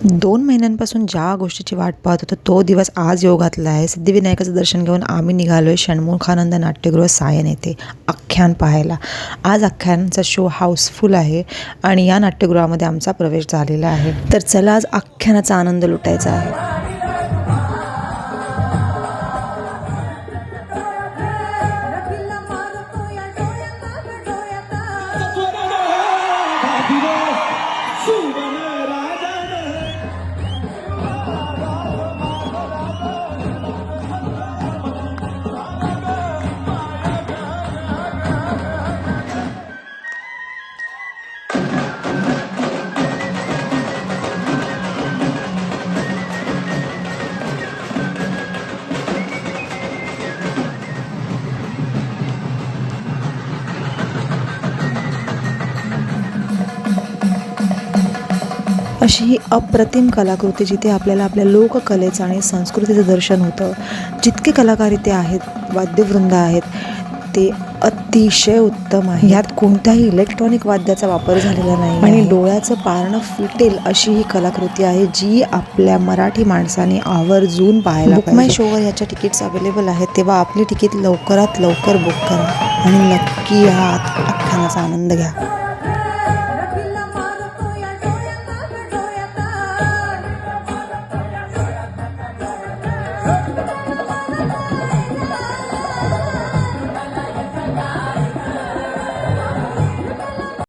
2 महिन्यांपासून ज्या गोष्टीची वाट पाहत होतो तो दिवस आज योगातला आहे. सिद्धिविनायकाचं दर्शन घेऊन आम्ही निघालो आहे षण्मुखानंद नाट्यगृह सायन येथे आख्यान पाहायला. आज आख्यानचा शो हाऊसफुल आहे आणि या नाट्यगृहामध्ये आमचा प्रवेश झालेला आहे. तर चला आज आख्यानाचा आनंद लुटायचा आहे. अशी ही अप्रतिम कलाकृती जिथे आपल्याला आपल्या लोककलेचं आणि संस्कृतीचं दर्शन होतं. जितके कलाकार इथे आहेत, वाद्यवृंद आहेत, ते अतिशय उत्तम आहे. ह्यात कोणत्याही इलेक्ट्रॉनिक वाद्याचा वापर झालेला नाही आणि डोळ्याचं पारणं फिटेल अशी ही कलाकृती आहे जी आपल्या मराठी माणसाने आवर्जून पाहायला पाहिजे. बुक माय शोवर याच्या तिकीट्स अवेलेबल आहेत, तेव्हा आपली तिकीट लवकरात लवकर बुक करा आणि नक्की हा आख्यानाचा आनंद घ्या.